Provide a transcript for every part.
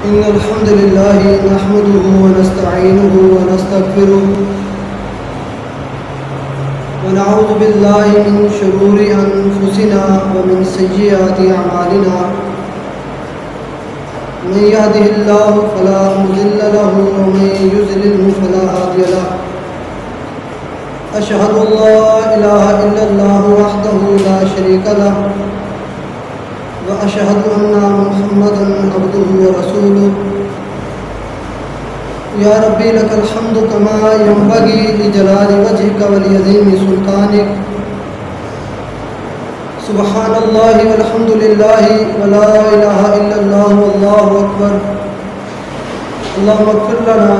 إن الحمد لله نحمده ونستعينه ونستغفره ونعوذ بالله من شرور أنفسنا ومن سيئات أعمالنا من يهده الله فلا مضل له ومن يضلل فلا هادي له أشهد أن لا إله إلا الله وحده لا شريك له وأشهد أن محمدا عبده ورسوله يا ربي لك الحمد كما ينبغي لجلال وجهك ولعظيم سلطانك سبحان الله والحمد لله ولا إله إلا الله والله أكبر اللهم اغفر لنا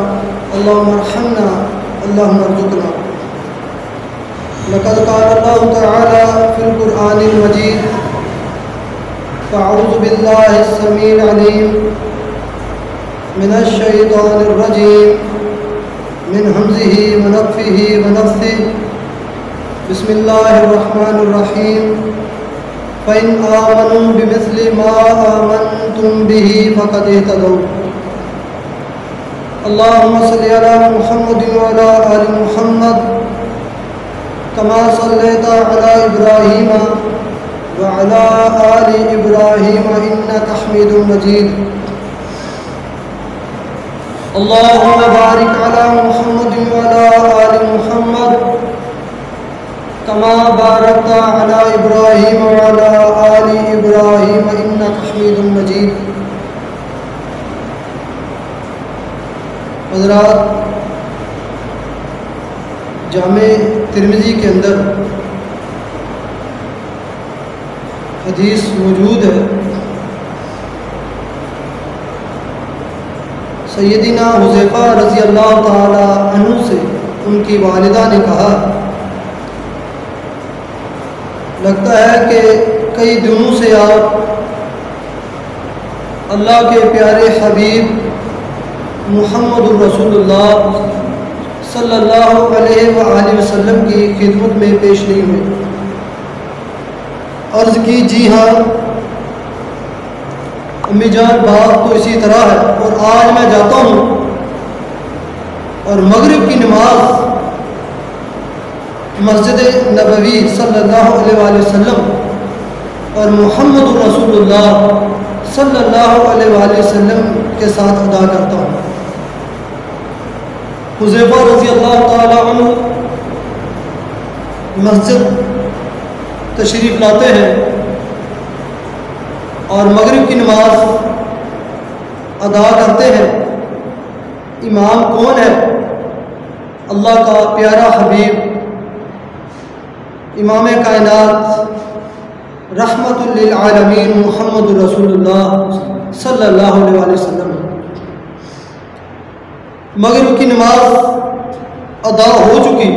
اللهم ارحمنا اللهم ارزقنا لقد قال الله تعالى في القرآن المجيد فأعوذ بالله السميع العليم من الشيطان الرجيم من همزه ونفخه ونفثه بسم الله الرحمن الرحيم فإن آمنوا بمثل ما آمنتم به فقد اهتدوا اللهم صل على محمد وعلى آل محمد كما صليت على إبراهيم وعلى آل إبراهيم إنك حميد مجيد اللهم بارك على محمد وعلى آل محمد كما باركت على إبراهيم وعلى آل إبراهيم إنك حميد مجيد حضرات، جامع ترمذی کے اندر حدیث موجود ہے۔ سیدنا حذیفہ رضی اللہ تعالی عنہ سے ان کی والدہ نے کہا، لگتا ہے کہ کئی دنوں سے آپ اللہ کے پیارے حبیب محمد الرسول اللہ صلی اللہ علیہ وآلہ وسلم کی خدمت میں پیش نہیں ہوئے۔ عرض کی، جی ہاں امی جان، بات تو اسی طرح ہے، اور آج میں جاتا ہوں اور مغرب کی نماز مسجد نبوی صلی اللہ علیہ وآلہ وسلم اور محمد الرسول اللہ صلی اللہ علیہ وآلہ وسلم کے ساتھ ادا کرتا ہوں۔ حذیفہ رضی اللہ تعالی عنہ مسجد تشریف لاتے ہیں اور مغرب کی نماز ادا کرتے ہیں۔ امام کون ہے؟ اللہ کا پیارا حبیب امام کائنات رحمت للعالمین محمد رسول اللہ صلی اللہ علیہ وآلہ وسلم۔ مغرب کی نماز ادا ہو چکی۔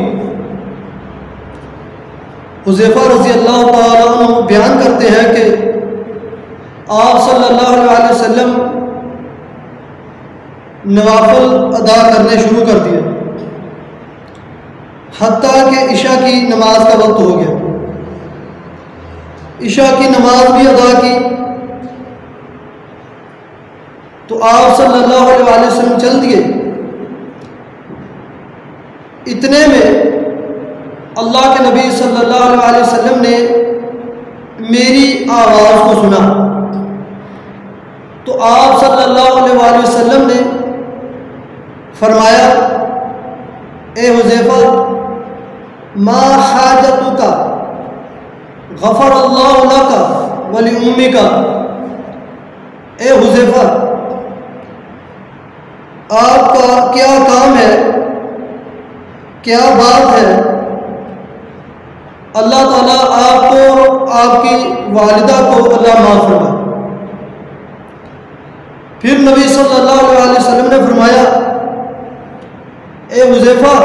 حذیفہ رضی اللہ تعالیٰ عنہ بیان کرتے ہیں کہ آپ صلی اللہ علیہ وسلم نوافل ادا کرنے شروع کر دیے، حتیٰ کہ عشاء کی نماز کا وقت ہو گیا۔ عشاء کی نماز بھی ادا کی تو آپ صلی اللہ علیہ وسلم چل دیے۔ اتنے میں اللہ کے نبی صلی اللہ علیہ وسلم نے میری آواز کو سنا تو آپ صلی اللہ علیہ وسلم نے فرمایا، اے حذیفہ، ما حاجتک غفر اللہ لک ولأمک۔ اے حذیفہ، آپ کا کیا کام ہے، کیا بات ہے؟ اللہ تعالیٰ آپ کو، آپ کی والدہ کو اللہ معاف فرمائے۔ پھر نبی صلی اللہ علیہ وسلم نے فرمایا، اے حذیفہ،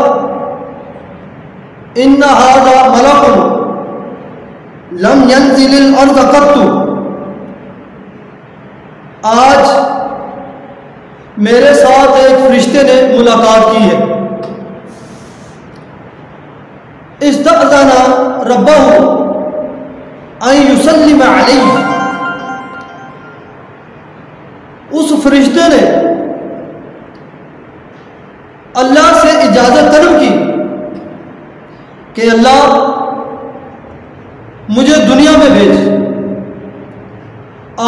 ان ھذا ملک لم ينزل الارض قط۔ آج میرے ساتھ ایک فرشتے نے ملاقات کی ہے۔ استأذن ربہ ان یسلم علیہ، اس فرشتے نے اللہ سے اجازت طلب کی کہ اللہ مجھے دنیا میں بھیج۔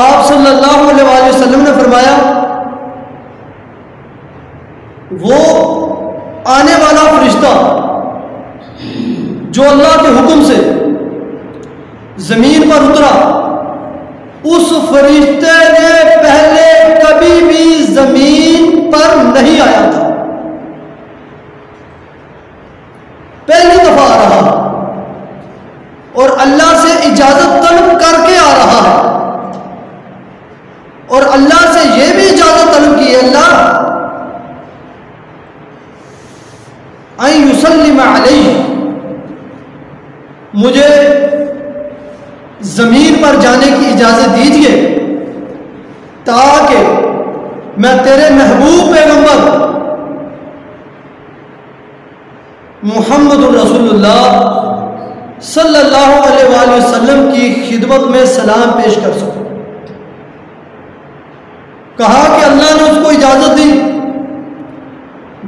آپ صلی اللہ علیہ وآلہ وسلم نے فرمایا وہ آنے والا فرشتہ جو اللہ کے حکم سے زمین پر اترا، اس فرشتے نے پہلے کبھی بھی زمین پر نہیں آیا تھا، پہلی دفعہ آ رہا اور اللہ سے اجازت طلب کر کے آ رہا ہے، اور اللہ سے یہ بھی اجازت طلب کی ہے اللہ ان یسلم علیہ، مجھے زمین پر جانے کی اجازت دیجیے تاکہ میں تیرے محبوب پیغمبر محمد الرسول اللہ صلی اللہ علیہ وآلہ وسلم کی خدمت میں سلام پیش کر سکوں۔ کہا کہ اللہ نے اس کو اجازت دی۔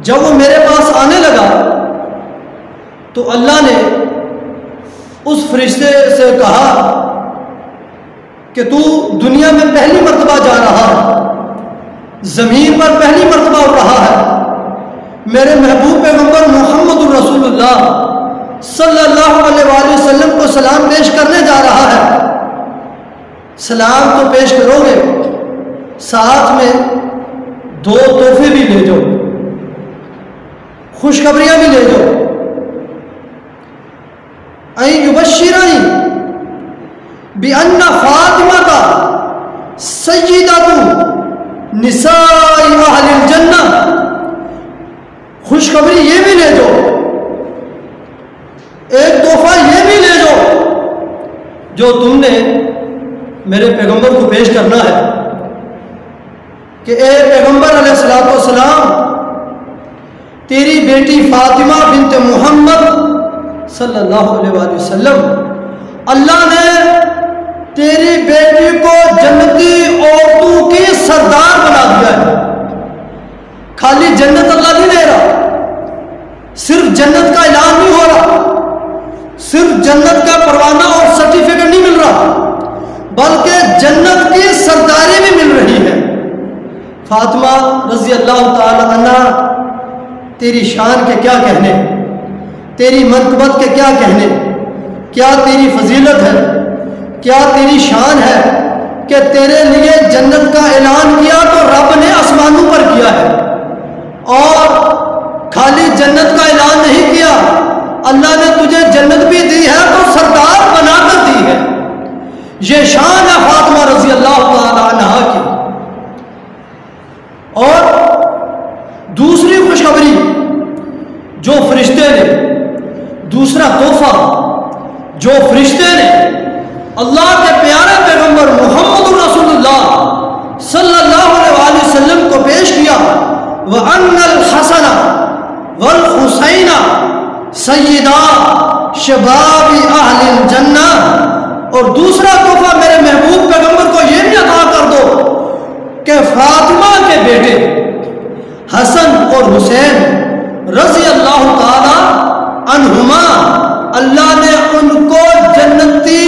جب وہ میرے پاس آنے لگا تو اللہ نے اس فرشتے سے کہا کہ تو دنیا میں پہلی مرتبہ جا رہا ہے، زمین پر پہلی مرتبہ اڑ رہا ہے، میرے محبوب پیغمبر محمد الرسول اللہ صلی اللہ علیہ وآلہ وسلم کو سلام پیش کرنے جا رہا ہے۔ سلام تو پیش کرو گے، ساتھ میں دو تحفے بھی لے جاؤ، خوشخبریاں بھی لے جاؤ۔ این یبشرنی بأن فاطمہ سیدۃ نساء اہل الجنہ، خوشخبری یہ بھی لے جاؤ، ایک تحفہ یہ بھی لے جاؤ جو تم نے میرے پیغمبر کو پیش کرنا ہے کہ اے پیغمبر علیہ الصلوۃ والسلام، تیری بیٹی فاطمہ بنت محمد صلی اللہ علیہ وآلہ وسلم، اللہ نے تیری بیٹی کو جنتی عورتوں کی سردار بنا دیا ہے۔ خالی جنت اللہ نہیں دے رہا، صرف جنت کا اعلان نہیں ہو رہا، صرف جنت کا پروانہ اور سرٹیفکیٹ نہیں مل رہا، بلکہ جنت کی سرداری بھی مل رہی ہے۔ فاطمہ رضی اللہ تعالی عنہ، تیری شان کے کیا کہنے، تیری منقبت کے کیا کہنے، کیا تیری فضیلت ہے، کیا تیری شان ہے کہ تیرے لیے جنت کا اعلان کیا تو رب نے آسمانوں پر کیا ہے، اور خالی جنت کا اعلان نہیں کیا، اللہ نے تجھے جنت بھی دی ہے تو سردار بنا کر دی ہے۔ یہ شان ہے فاطمہ رضی اللہ تعالی عنہا کی۔ اور دوسری خوشخبری جو فرشتے نے، دوسرا تحفہ جو فرشتے نے اللہ کے پیارے پیغمبر محمد الرسول اللہ صلی اللہ علیہ وآلہ وسلم کو پیش کیا، وَأَنَّ الْحَسَنَ وَالْحُسَيْنَ سَيِّدَا شَبَابِ أَهْلِ الْجَنَّةِ، اور دوسرا تحفہ میرے محبوب پیغمبر کو یہ بھی عطا کر دو کہ فاطمہ کے بیٹے حسن اور حسین رضی اللہ تعالی عنہما، اللہ نے ان کو جنتی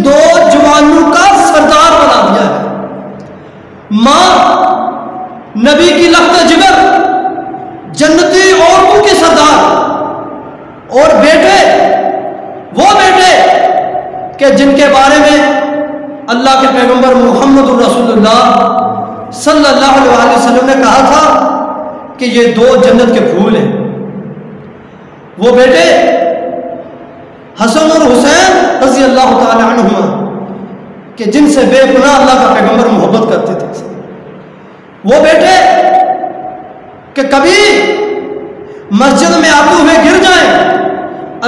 دو جوانوں کا سردار بنا دیا ہے۔ ماں نبی کی لخت جگر، جنتی عورتوں کی سردار، اور بیٹے وہ بیٹے کہ جن کے بارے میں اللہ کے پیغمبر محمد الرسول اللہ صلی اللہ علیہ وسلم نے کہا تھا کہ یہ دو جنت کے پھول ہیں۔ وہ بیٹے حسن اور حسین رضی اللہ تعالی عنہما کہ جن سے بے گناہ اللہ کا پیغمبر محبت کرتے تھے، وہ بیٹے کہ کبھی مسجد میں آتے ہوئے گر جائیں،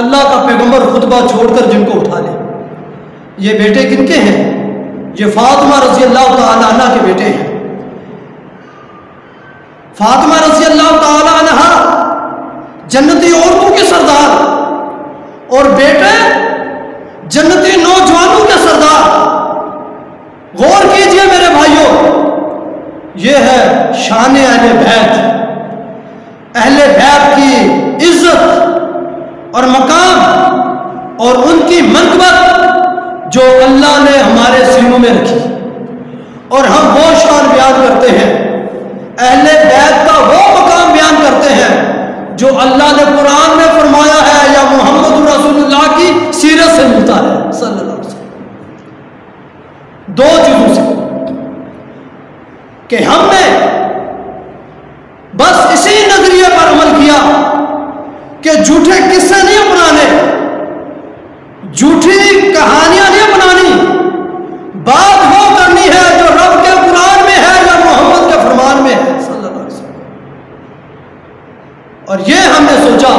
اللہ کا پیغمبر خطبہ چھوڑ کر جن کو اٹھا لے۔ یہ بیٹے کن کے ہیں؟ یہ فاطمہ رضی اللہ تعالی عنہ کے بیٹے ہیں۔ فاطمہ رضی اللہ تعالی عنہ جنتی عورتوں کے سردار، اور بیٹے جنتی نوجوانوں کے سردار۔ غور کیجئے میرے بھائیوں، یہ ہے شان اہل بیت، اہل بیت کی عزت اور مقام اور ان کی منقبت جو اللہ نے ہمارے سینوں میں رکھی، اور ہم وہ شان بیان کرتے ہیں، اہل بیت کا وہ مقام بیان کرتے ہیں جو اللہ نے قرآن میں فرمایا ہے یا محمد رسول اللہ کی سیرت سے ملتا ہے صلی اللہ علیہ وسلم۔ دو چیزوں سے کہ ہم نے بس اسی نظریے پر عمل کیا کہ جھوٹے قصے نہیں اپنانے، جھوٹی کہانیاں نہیں اپنانی، بات وہ کرنی ہے جو رب کے قرآن میں ہے یا محمد کے فرمان میں ہے صلی اللہ علیہ وسلم۔ اور یہ ہم نے سوچا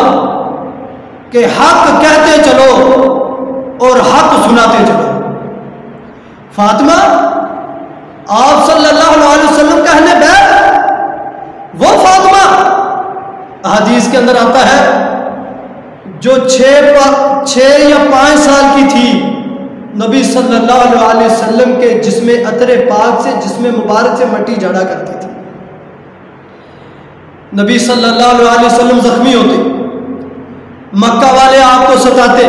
کہ حق کہتے چلو اور حق سناتے چلو۔ فاطمہ آپ صلی اللہ علیہ وسلم کا اہل بیت، وہ فاطمہ حدیث کے اندر آتا ہے جو 6 یا 5 سال کی تھی، نبی صلی اللہ علیہ وسلم کے جسم عطر پاک سے، جسم مبارک سے مٹی جھاڑا کرتی تھی۔ نبی صلی اللہ علیہ وسلم زخمی ہوتے، مکہ والے آپ کو ستاتے،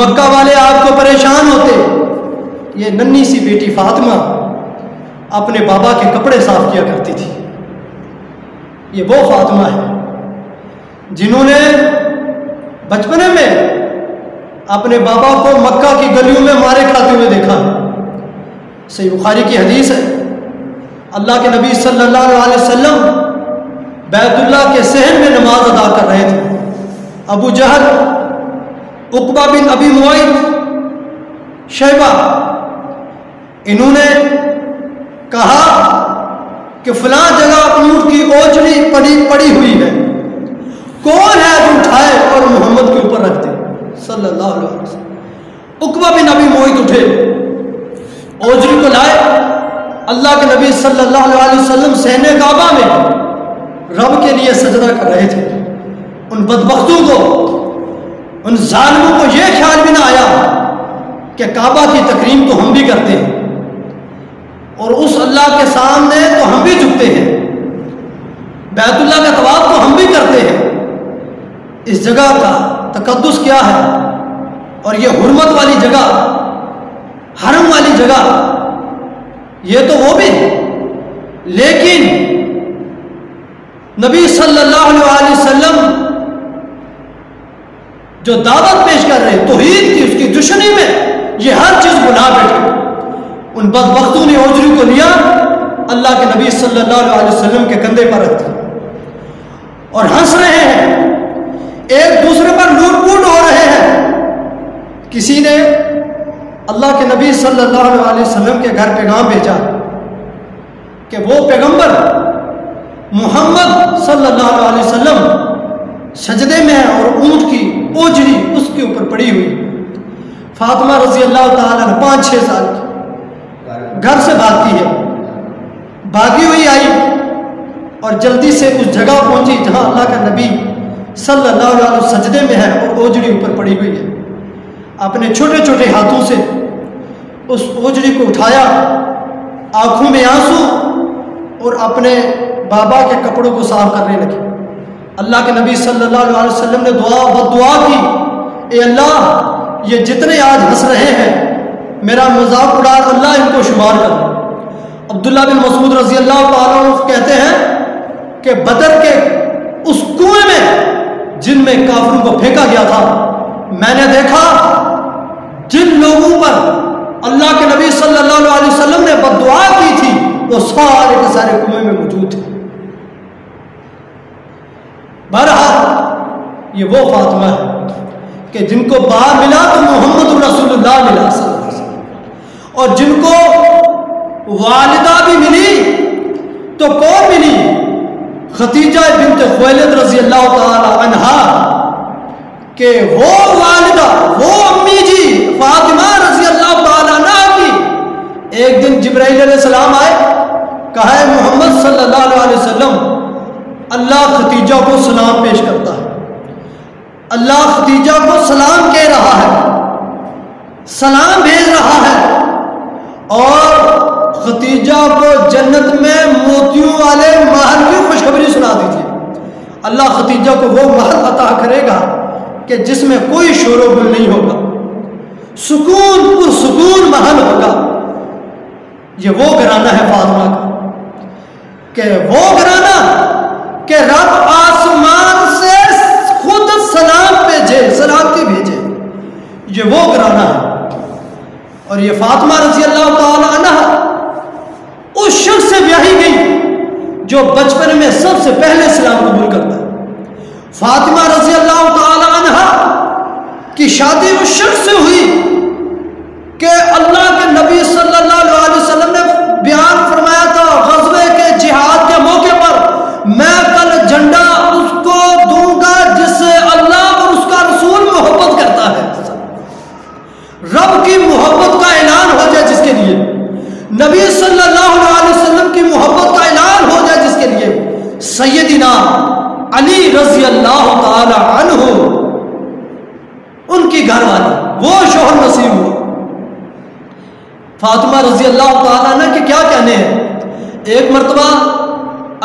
مکہ والے آپ کو پریشان ہوتے، یہ ننھی سی بیٹی فاطمہ اپنے بابا کے کپڑے صاف کیا کرتی تھی۔ یہ وہ فاطمہ ہے جنہوں نے بچپنے میں اپنے بابا کو مکہ کی گلیوں میں مارے کھاتے ہوئے دیکھا۔ صحیح بخاری کی حدیث ہے، اللہ کے نبی صلی اللہ علیہ وسلم بیت اللہ کے صحن میں نماز ادا کر رہے تھے۔ ابو جہل، عقبہ بن ابی معیط، شیبہ، انہوں نے کہا کہ فلاں جگہ اونٹ کی اوجڑی پڑی ہوئی ہے، کون ہے جو اٹھائے اور محمد کے اوپر رکھ دے صلی اللہ علیہ وسلم۔ عقبہ بن ابی معیط اٹھے، اوجڑی کو لائے، اللہ کے نبی صلی اللہ علیہ وسلم صحن کعبہ میں رب کے لیے سجدہ کر رہے تھے۔ ان بدبختوں کو، ان ظالموں کو یہ خیال بھی نہ آیا کہ کعبہ کی تکریم تو ہم بھی کرتے ہیں اور اس اللہ کے سامنے تو ہم بھی جھکتے ہیں، بیت اللہ کا طواف تو ہم بھی کرتے ہیں، اس جگہ کا تقدس کیا ہے، اور یہ حرمت والی جگہ، حرم والی جگہ، یہ تو وہ بھی، لیکن نبی صلی اللہ علیہ وسلم جو دعوت پیش کر رہے توحید کی، اس کی دشمنی میں یہ ہر چیز بنا بیٹھے۔ ان بدبختوں نے اوجری کو لیا، اللہ کے نبی صلی اللہ علیہ وسلم کے کندھے پر رکھ دیا اور ہنس رہے ہیں، ایک دوسرے پر لوٹ پوٹ ہو رہے ہیں۔ کسی نے اللہ کے نبی صلی اللہ علیہ وسلم کے گھر پیغام بھیجا کہ وہ پیغمبر محمد صلی اللہ علیہ وسلم سجدے میں ہے اور اونٹ کی اوجری اس کے اوپر پڑی ہوئی۔ فاطمہ رضی اللہ تعالیٰ 5-6 سال کی گھر سے بھاگتی ہے، بھاگی ہوئی آئی اور جلدی سے اس جگہ پہنچی جہاں اللہ کا نبی صلی اللہ علیہ وسلم سجدے میں ہے اور اوجڑی اوپر پڑی ہوئی ہے۔ اپنے چھوٹے چھوٹے ہاتھوں سے اس اوجڑی کو اٹھایا، آنکھوں میں آنسو اور اپنے بابا کے کپڑوں کو صاف کرنے لگے۔ اللہ کے نبی صلی اللہ علیہ وسلم نے دعا کی، اے اللہ یہ جتنے آج ہنس رہے ہیں میرا مذاق اڑا، اللہ ان کو شمار کر۔ عبداللہ بن مسعود رضی اللہ تعالیٰ عنہ کہتے ہیں کہ بدر کے اس کنویں میں جن میں کافروں کو پھینکا گیا تھا، میں نے دیکھا جن لوگوں پر اللہ کے نبی صلی اللہ علیہ وسلم نے بد دعا کی تھی وہ سارے کے سارے کنویں میں موجود تھے۔ بہرحال یہ وہ فاطمہ ہے کہ جن کو باہر ملا تو محمد رسول اللہ ملا صلی اللہ علیہ وسلم، اور جن کو والدہ بھی ملی تو کون ملی؟ خدیجہ بنت خویلد رضی اللہ تعالی عنہا، کہ وہ والدہ، وہ امی جی فاطمہ رضی اللہ تعالی عنہ کی ایک دن جبرائیل علیہ السلام آئے، کہا ہے محمد صلی اللہ علیہ وسلم اللہ خدیجہ کو سلام پیش کرتا ہے، اللہ خدیجہ کو سلام کہہ رہا ہے، سلام بھیج رہا ہے، اور ختیجہ کو جنت میں موتیوں والے محل کی خوشخبری سنا دیجیے۔ اللہ ختیجہ کو وہ محل عطا کرے گا کہ جس میں کوئی شور و گل نہیں ہوگا، سکون پرسکون محل ہوگا۔ یہ وہ گھرانہ ہے فاطمہ کا، کہ وہ گھرانہ کہ رب آسمان سے خود سلام بھیجے، سلامتی بھیجے، یہ وہ گھرانہ ہے۔ اور یہ فاطمہ رضی اللہ تعالی عنہ اس شخص سے بیاہی گئی جو بچپن میں سب سے پہلے اسلام قبول کرتا ہے۔ فاطمہ رضی اللہ تعالی عنہ کی شادی اس شخص سے ہوئی کہ اللہ کے نبی صلی اللہ علیہ وسلم نے بیان فرمایا تھا غزوے کے جہاد کے موقع پر، میں کل جھنڈا اس کو دوں گا جس سے اللہ اور اس کا رسول محبت کرتا ہے۔ رب کی محبت کا اعلان ہو جائے جس کے لیے، نبی صلی اللہ علیہ وسلم کی محبت کا اعلان ہو جائے جس کے لیے سیدنا علی رضی اللہ تعالی عنہ ان کی گھر والی وہ شوہر نصیب ہوا۔ فاطمہ رضی اللہ تعالیٰ عنہ کے کیا کہنے ہیں، ایک مرتبہ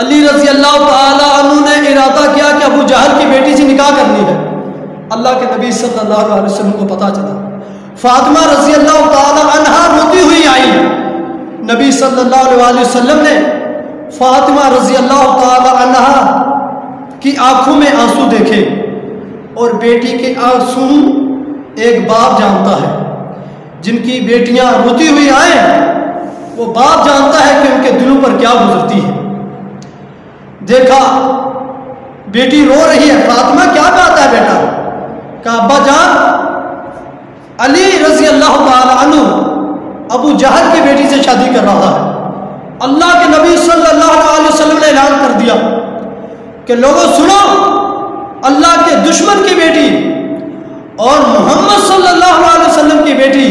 علی رضی اللہ تعالیٰ عنہ نے ارادہ کیا کہ ابو جہل کی بیٹی سے نکاح کرنی ہے۔ اللہ کے نبی صلی اللہ علیہ وسلم کو پتہ چلا، فاطمہ رضی اللہ تعالیٰ عنہ روتی ہوئی آئی، نبی صلی اللہ علیہ وسلم نے فاطمہ رضی اللہ تعالیٰ عنہ کی آنکھوں میں آنسو دیکھے، اور بیٹی کے آنسو ایک باپ جانتا ہے، جن کی بیٹیاں روتی ہوئی آئیں وہ باپ جانتا ہے کہ ان کے دلوں پر کیا گزرتی ہے۔ دیکھا بیٹی رو رہی ہے، فاطمہ کیا کہتا ہے بیٹا؟ کہا ابا جان علی رضی اللہ تعالی عنہ ابو جہل کی بیٹی سے شادی کر رہا ہے۔ اللہ کے نبی صلی اللہ علیہ وسلم نے اعلان کر دیا کہ لوگوں سنو، اللہ کے دشمن کی بیٹی اور محمد صلی اللہ علیہ وسلم کی بیٹی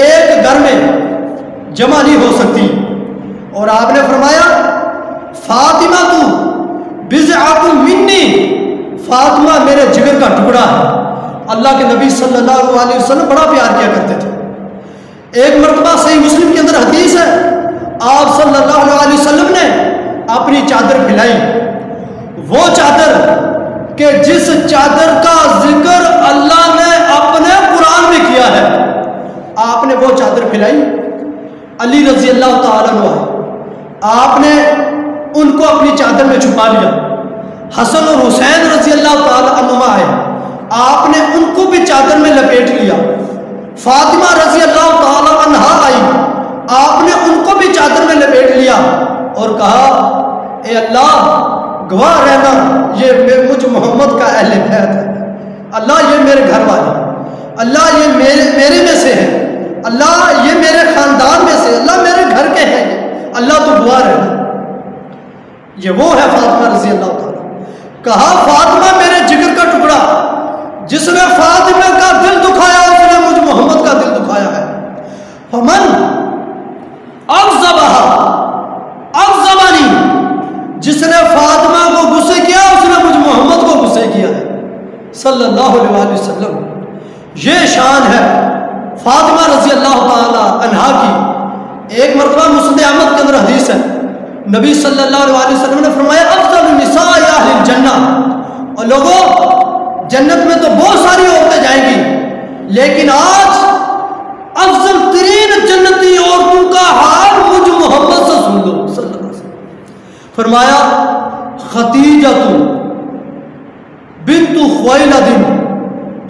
ایک گھر میں جمع نہیں ہو سکتی۔ اور آپ نے فرمایا فاطمہ تو بضعۃ منی، فاطمہ میرے جگر کا ٹکڑا ہے۔ اللہ کے نبی صلی اللہ علیہ وسلم بڑا پیار کیا کرتے تھے۔ ایک مرتبہ صحیح مسلم کے اندر حدیث ہے، آپ صلی اللہ علیہ وسلم نے اپنی چادر پھیلائی، وہ چادر کہ جس چادر کا ذکر اللہ نے اپنے قرآن میں کیا ہے، آپ نے وہ چادر پھیلائی۔ علی رضی اللہ تعالیٰ عنہ آئے، آپ نے ان کو اپنی چادر میں چھپا لیا۔ حسن اور حسین رضی اللہ تعالیٰ عنہما آئے، آپ نے ان کو بھی چادر میں لپیٹ لیا۔ فاطمہ رضی اللہ تعالیٰ عنہ آئی، آپ نے ان کو بھی چادر میں لپیٹ لیا اور کہا اے اللہ گواہ رہنا یہ مجھ محمد کا اہل بیت ہے، اللہ یہ میرے گھر والے، اللہ یہ میرے میں سے ہے، اللہ یہ میرے خاندان میں سے، اللہ میرے گھر کے ہیں، اللہ تو گواہ رہنا۔ یہ وہ ہے فاطمہ رضی اللہ تعالیٰ۔ کہا فاطمہ میرے جگر کا ٹکڑا، جس نے فاطمہ کا دل دکھایا اس نے مجھ محمد کا دل دکھایا ہے۔ فمن اغضبنی، جس نے فاطمہ کو غصے کیا اس نے مجھ محمد کو غصے کیا ہے صلی اللہ علیہ وسلم۔ یہ شان ہے فاطمہ رضی اللہ تعالی عنہا کی۔ ایک مرتبہ مسند احمد کے اندر حدیث ہے، نبی صلی اللہ علیہ وسلم نے فرمایا افضل النساء اہل الجنہ، اور لوگوں جنت میں تو بہت ساری عورتیں جائیں گی، لیکن آج افضل ترین جنتی عورتوں کا حال مجھ محمد سے سن لو صلی اللہ علیہ وسلم۔ فرمایا خدیجہ بنت خویلد،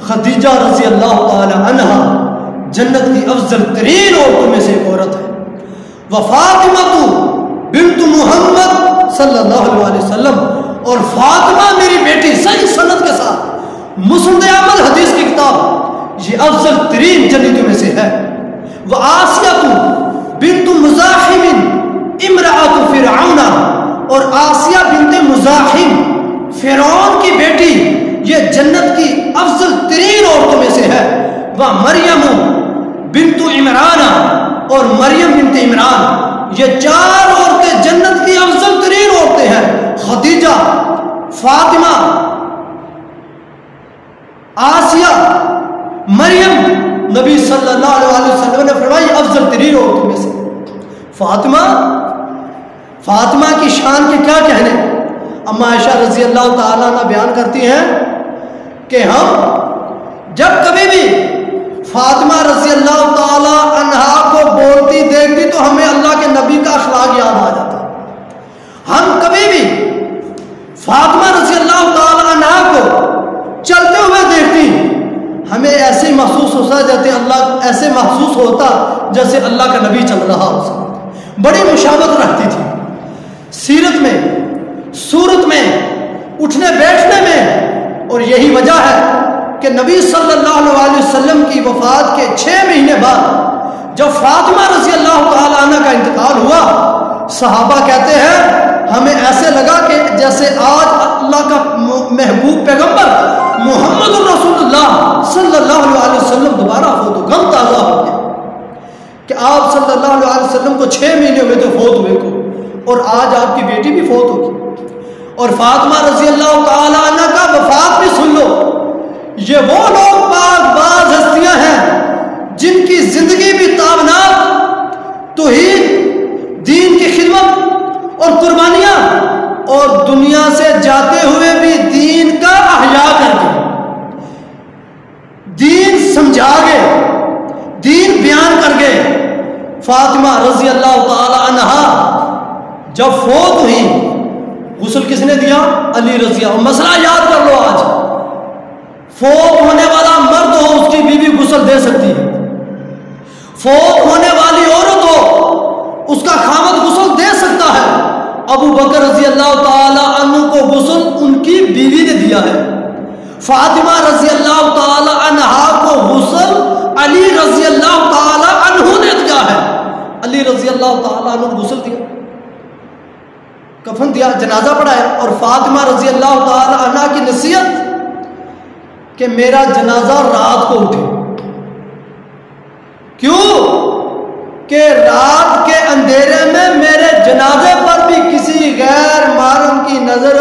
خدیجہ رضی اللہ تعالی عنہ جنت کی افضل ترین عورتوں میں سے ایک عورت ہے۔ وفاطمہ بنت محمد صلی اللہ علیہ وسلم، اور فاطمہ میری بیٹی صحیح سند کے ساتھ مسند احمد حدیث کی کتاب، یہ افضل ترین جنتوں میں سے ہے۔ وآسیہ بنت مزاحم امرأۃ فرعون، اور آسیہ بنت مزاحم فرعون کی بیٹی یہ جنت کی افضل ترین عورتوں میں سے ہے۔ ومریم بنت عمران، اور مریم بنت عمران، یہ چار عورتیں جنت کی افضل ترین عورتیں ہیں۔ خدیجہ، فاطمہ، آسیہ، مریم، نبی صلی اللہ علیہ وسلم نے فرمائی افضل ترین عورتوں میں سے فاطمہ. فاطمہ کی شان کے کیا کہنے. اما عائشہ رضی اللہ تعالیٰ عنہ بیان کرتی ہیں کہ ہم جب کبھی بھی فاطمہ رضی اللہ تعالیٰ عنہا کو بولتی دیکھتی تو ہمیں اللہ کے نبی کا اخلاق یاد آ جاتا. ہم کبھی بھی فاطمہ رضی اللہ تعالیٰ عنہا کو چلتے ہوئے دیکھتی ہمیں ایسے محسوس ہوتا جیسے اللہ ایسے محسوس ہوتا جیسے اللہ کا نبی چل رہا ہو. بڑی مشابہت رکھتی تھی سیرت میں, صورت میں, اٹھنے بیٹھنے میں. اور یہی وجہ ہے کہ نبی صلی اللہ علیہ وسلم کی وفات کے 6 مہینے بعد جب فاطمہ رضی اللہ تعالیٰ عنہ کا انتقال ہوا, صحابہ کہتے ہیں ہمیں ایسے لگا کہ جیسے آج اللہ کا محبوب پیغمبر محمد رسول اللہ صلی اللہ علیہ وسلم دوبارہ فوت ہو, غم تازہ ہو گیا کہ آپ صلی اللہ علیہ وسلم کو 6 مہینے ہوئے تو فوت ہوئے کو, اور آج آپ کی بیٹی بھی فوت ہوگی. اور فاطمہ رضی اللہ تعالی عنہ کا وفات بھی سن لو. یہ وہ لوگ باز ہستیاں ہیں جن کی زندگی بھی تابناک توحید, دین کی خدمت اور قربانیاں, اور دنیا سے جاتے ہوئے بھی دین کا احیاء کر کے دین سمجھا گئے, دین بیان کر گئے. فاطمہ رضی اللہ تعالی عنہا جب فوت ہوئی غسل کس نے دیا؟ علی رضی اللہ. مسئلہ یاد کر لو, آج فوت ہونے والا مرد ہو اس کی بیوی غسل دے سکتی ہے, فوت ہونے والی عورت ہو اس کا خامد غسل دے سکتا ہے. ابو بکر رضی اللہ تعالی عنہ کو غسل ان کی بیوی نے دیا ہے. فاطمہ رضی اللہ تعالی عنہا کو غسل علی رضی اللہ تعالی عنہ نے دیا ہے. علی رضی اللہ تعالی عنہ کو غسل دیا, کفن دیا, جنازہ پڑھایا. اور فاطمہ رضی اللہ تعالی عنہ کی نصیحت کہ میرا جنازہ رات کو اٹھے. کیوں کہ رات کے اندھیرے میں میرے جنازے پر بھی کسی غیر محرم کی نظر,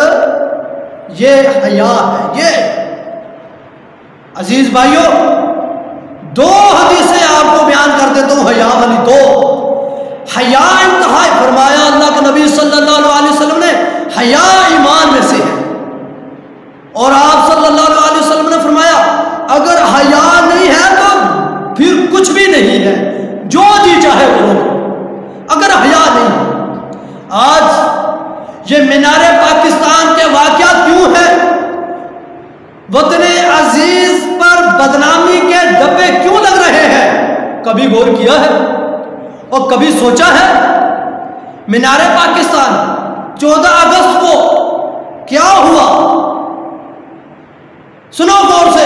یہ حیا ہے. یہ عزیز بھائیوں 2 حدیثیں آپ کو بیان کر دیتا ہوں, حیا والی 2. حیا انتہائی فرمایا اللہ کے نبی صلی اللہ علیہ وسلم نے حیا ایمان میں سے ہے. اور آپ صلی اللہ علیہ وسلم نے فرمایا اگر حیا نہیں ہے تو پھر کچھ بھی نہیں ہے, جو جی چاہے وہ. اگر حیا نہیں ہے, آج یہ مینار پاکستان کے واقعات کیوں ہیں, وطن عزیز پر بدنامی کے دھبے کیوں لگ رہے ہیں, کبھی غور کیا ہے اور کبھی سوچا ہے؟ مینار پاکستان 14 اگست کو کیا ہوا؟ سنو غور سے,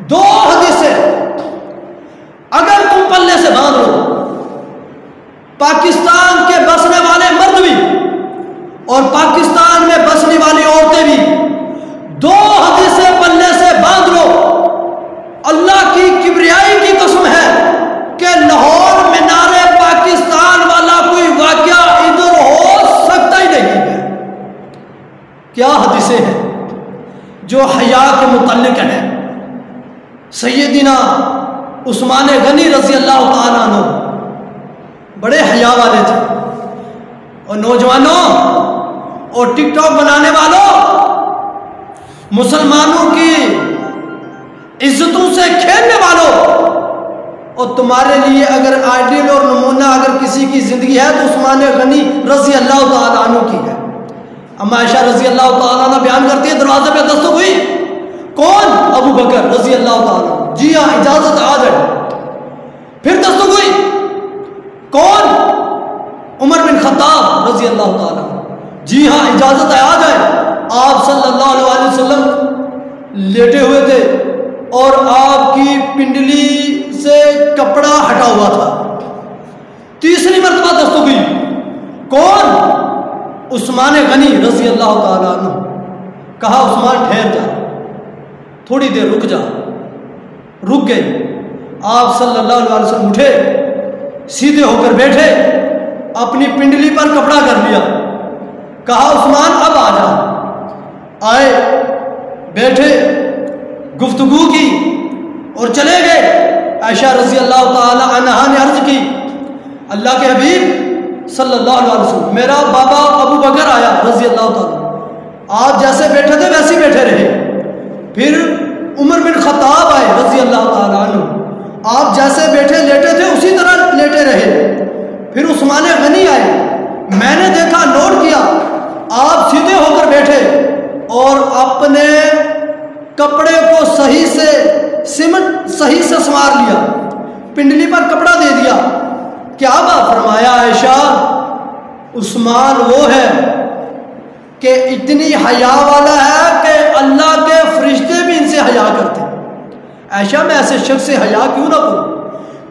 2 حدیثیں اگر تم پلے سے باندھ لو, پاکستان کے بسنے والے مرد بھی اور پاکستان میں بسنے والی عورتیں بھی, 2 حدیثیں پلے سے باندھ لو. اللہ کی کبریائی کی قسم ہے کہ لاہور مینار پاکستان والا کوئی واقعہ ادھر ہو سکتا ہی نہیں ہے. کیا حدیثیں ہیں جو حیا کے متعلق ہیں. سیدنا عثمان غنی رضی اللہ تعالیٰ عنہ بڑے حیا والے تھے. اور نوجوانوں اور ٹک ٹاک بنانے والوں, مسلمانوں کی عزتوں سے کھیلنے والوں, اور تمہارے لیے اگر آئیڈیل اور نمونہ اگر کسی کی زندگی ہے تو عثمان غنی رضی اللہ تعالیٰ عنہ کی ہے. اما عائشہ رضی اللہ تعالیٰ عنہ بیان کرتی ہے دروازے پہ دستک ہوئی, کون؟ ابو بکر رضی اللہ تعالیٰ. جی ہاں اجازت آ جائے. پھر دستک ہوئی, کون؟ عمر بن خطاب رضی اللہ تعالیٰ. جی ہاں اجازت ہے, آ جائے. آپ صلی اللہ علیہ وسلم لیٹے ہوئے تھے اور آپ کی پنڈلی سے کپڑا ہٹا ہوا تھا. تیسری مرتبہ دستک ہوئی, کون؟ عثمان غنی رضی اللہ تعالیٰ عنہ. کہا عثمان ٹھہر جا, تھوڑی دیر رک جا. رک گئے. آپ صلی اللہ علیہ وسلم اٹھے, سیدھے ہو کر بیٹھے, اپنی پنڈلی پر کپڑا کر لیا. کہا عثمان اب آ جا. آئے, بیٹھے, گفتگو کی. اور چلے گئے۔ عائشہ رضی اللہ تعالی عنہا نے عرض کی اللہ کے حبیب صلی اللہ علیہ وسلم میرا بابا ابو بکر آیا رضی اللہ تعالی، آپ جیسے بیٹھے تھے ویسے ہی بیٹھے رہے۔ پھر عمر بن خطاب آئے رضی اللہ تعالی عنہ، آپ جیسے بیٹھے لیٹے تھے اسی طرح لیٹے رہے۔ پھر عثمان غنی آئے، میں نے دیکھا نوٹ کیا آپ سیدھے ہو کر بیٹھے اور اپنے کپڑے کو صحیح سے سنوار لیا، پنڈلی پر کپڑا دے دیا۔ کیا بات؟ فرمایا عائشہ عثمان وہ ہے کہ اتنی حیا والا ہے کہ اللہ کے فرشتے بھی ان سے حیا کرتے ہیں۔ عائشہ میں ایسے شخص سے حیا کیوں نہ کروں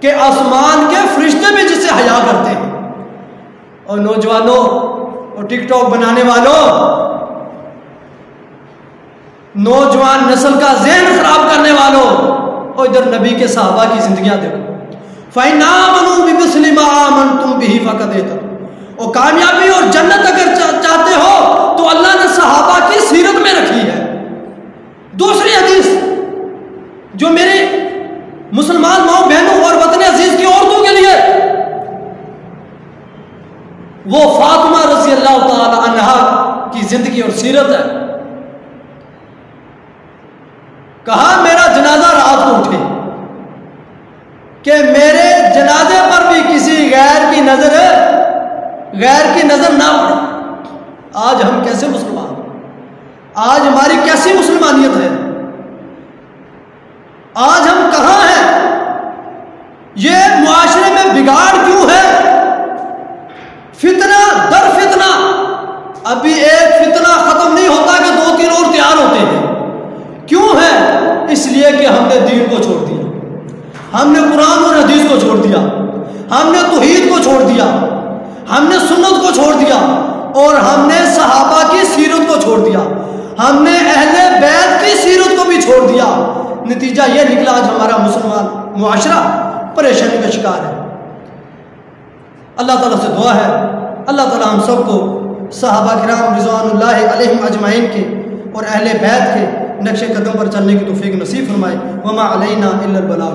کہ آسمان کے فرشتے بھی جس سے حیا کرتے ہیں۔ اور نوجوانوں اور ٹک ٹاک بنانے والوں، نوجوان نسل کا ذہن خراب کرنے والوں، اور ادھر نبی کے صحابہ کی زندگیاں دیکھو۔ فَإِنْ آمَنُوا بِمِثْلِ مَا آمَنْتُمْ بِهِ فَقَدْ اهْتَدَوْا۔ اور کامیابی اور جنت اگر چاہتے ہو تو اللہ نے صحابہ کی سیرت میں رکھی ہے۔ دوسری حدیث جو میری مسلمان ماؤں بہنوں اور وطن عزیز کی عورتوں کے لیے، وہ فاطمہ رضی اللہ تعالی عنہا کی زندگی اور سیرت ہے۔ کہا میرا جنازہ رات کو اٹھے کہ میرے جنازے پر بھی کسی غیر کی نظر نہ پڑے۔ آج ہم کیسے مسلمان، آج ہماری کیسی مسلمانیت ہے، آج ہم کہاں ہیں؟ یہ معاشرے میں بگاڑ کیوں ہے؟ فتنہ در فتنہ، ابھی ایک فتنہ ختم نہیں ہوتا کہ 2-3 اور تیار ہوتے ہیں۔ کیوں ہے؟ اس لیے کہ ہم نے دین کو چھوڑ دیا، ہم نے قرآن اور حدیث کو چھوڑ دیا، ہم نے توحید کو چھوڑ دیا، ہم نے سنت کو چھوڑ دیا، اور ہم نے صحابہ کی سیرت کو چھوڑ دیا، ہم نے اہل بیت کی سیرت کو بھی چھوڑ دیا۔ نتیجہ یہ نکلا آج ہمارا مسلمان معاشرہ پریشانی کا شکار ہے۔ اللہ تعالیٰ سے دعا ہے اللہ تعالیٰ ہم سب کو صحابہ کرام رضوان اللہ علیہم اجمعین کے اور اہل بیت کے نقش قدم پر چلنے کی توفیق نصیب فرمائے۔ وما علینا الا البلاغ۔